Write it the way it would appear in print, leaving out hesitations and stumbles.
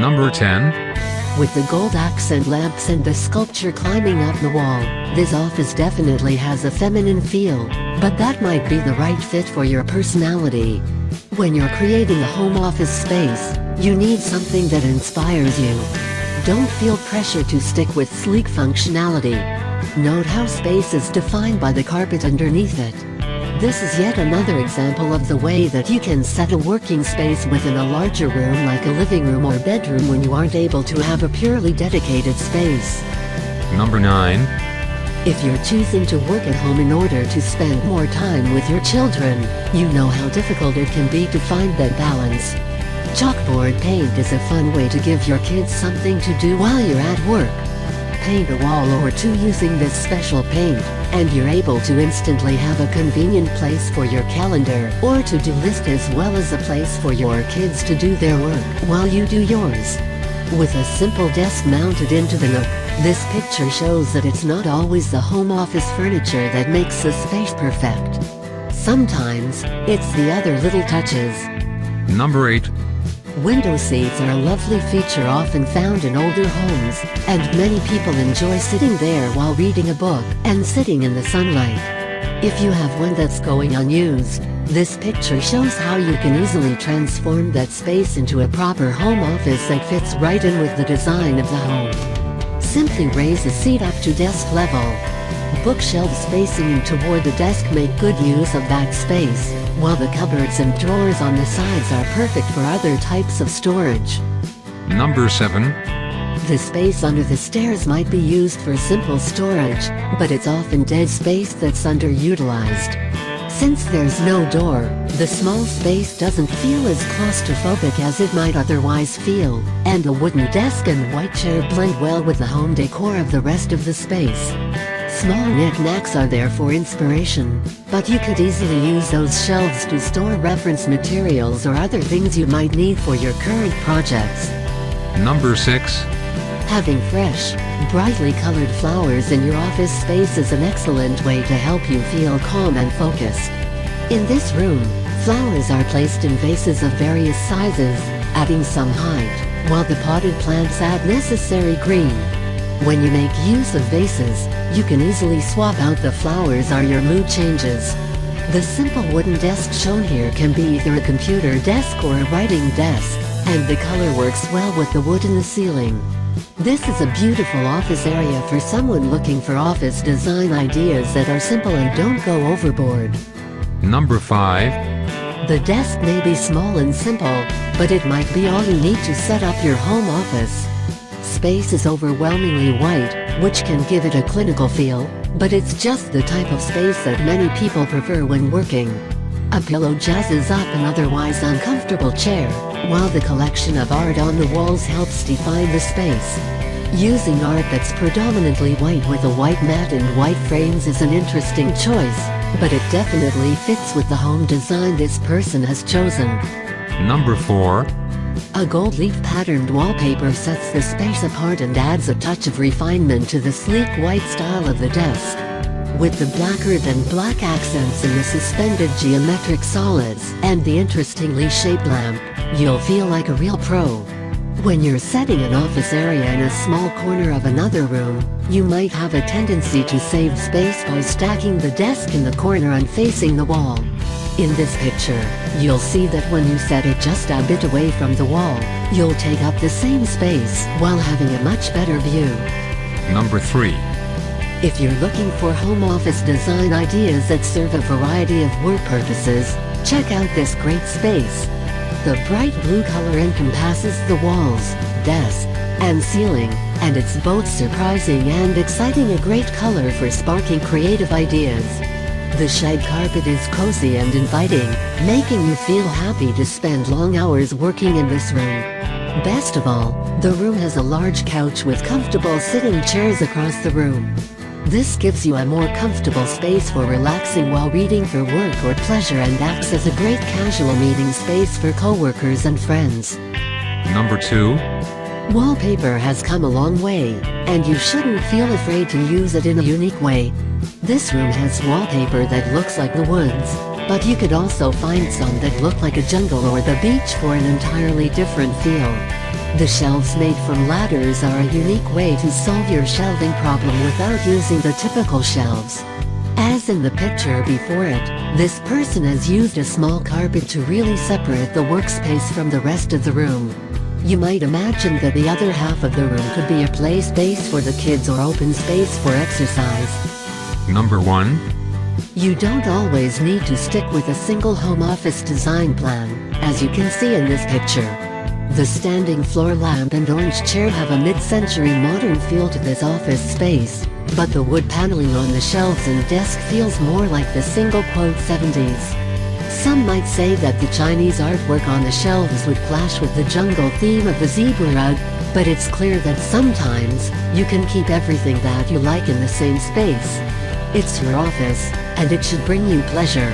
Number 10. With the gold accent lamps and the sculpture climbing up the wall, this office definitely has a feminine feel, but that might be the right fit for your personality. When you're creating a home office space, you need something that inspires you. Don't feel pressure to stick with sleek functionality. Note how space is defined by the carpet underneath it. This is yet another example of the way that you can set a working space within a larger room like a living room or bedroom when you aren't able to have a purely dedicated space. Number 9. If you're choosing to work at home in order to spend more time with your children, you know how difficult it can be to find that balance. Chalkboard paint is a fun way to give your kids something to do while you're at work. Paint a wall or two using this special paint, and you're able to instantly have a convenient place for your calendar or to-do list as well as a place for your kids to do their work while you do yours. With a simple desk mounted into the nook, this picture shows that it's not always the home office furniture that makes the space perfect. Sometimes, it's the other little touches. Number 8. Window seats are a lovely feature often found in older homes, and many people enjoy sitting there while reading a book and sitting in the sunlight. If you have one that's going unused, this picture shows how you can easily transform that space into a proper home office that fits right in with the design of the home. Simply raise the seat up to desk level. Bookshelves facing in toward the desk make good use of that space, while the cupboards and drawers on the sides are perfect for other types of storage. Number 7. The space under the stairs might be used for simple storage, but it's often dead space that's underutilized. Since there's no door, the small space doesn't feel as claustrophobic as it might otherwise feel, and the wooden desk and white chair blend well with the home decor of the rest of the space. Small knickknacks are there for inspiration, but you could easily use those shelves to store reference materials or other things you might need for your current projects. Number 6. Having fresh, brightly colored flowers in your office space is an excellent way to help you feel calm and focused. In this room, flowers are placed in vases of various sizes, adding some height, while the potted plants add necessary green. When you make use of vases, you can easily swap out the flowers or your mood changes. The simple wooden desk shown here can be either a computer desk or a writing desk, and the color works well with the wood in the ceiling. This is a beautiful office area for someone looking for office design ideas that are simple and don't go overboard. Number 5. The desk may be small and simple, but it might be all you need to set up your home office. Space is overwhelmingly white, which can give it a clinical feel, but it's just the type of space that many people prefer when working. A pillow jazzes up an otherwise uncomfortable chair, while the collection of art on the walls helps define the space. Using art that's predominantly white with a white mat and white frames is an interesting choice, but it definitely fits with the home design this person has chosen. Number 4. A gold leaf patterned wallpaper sets the space apart and adds a touch of refinement to the sleek white style of the desk. With the blackered and black accents in the suspended geometric solids and the interestingly shaped lamp, you'll feel like a real pro. When you're setting an office area in a small corner of another room, you might have a tendency to save space by stacking the desk in the corner and facing the wall. In this picture, you'll see that when you set it just a bit away from the wall, you'll take up the same space while having a much better view. Number 3. If you're looking for home office design ideas that serve a variety of work purposes, check out this great space. The bright blue color encompasses the walls, desk, and ceiling, and it's both surprising and exciting, a great color for sparking creative ideas. The shag carpet is cozy and inviting, making you feel happy to spend long hours working in this room. Best of all, the room has a large couch with comfortable sitting chairs across the room. This gives you a more comfortable space for relaxing while reading for work or pleasure and acts as a great casual meeting space for coworkers and friends. Number 2. Wallpaper has come a long way, and you shouldn't feel afraid to use it in a unique way. This room has wallpaper that looks like the woods, but you could also find some that look like a jungle or the beach for an entirely different feel. The shelves made from ladders are a unique way to solve your shelving problem without using the typical shelves. As in the picture before it, this person has used a small carpet to really separate the workspace from the rest of the room. You might imagine that the other half of the room could be a play space for the kids or open space for exercise. Number 1. You don't always need to stick with a single home office design plan, as you can see in this picture. The standing floor lamp and orange chair have a mid-century modern feel to this office space, but the wood paneling on the shelves and desk feels more like the single quote 70s. Some might say that the Chinese artwork on the shelves would clash with the jungle theme of the zebra rug, but it's clear that sometimes, you can keep everything that you like in the same space. It's your office, and it should bring you pleasure.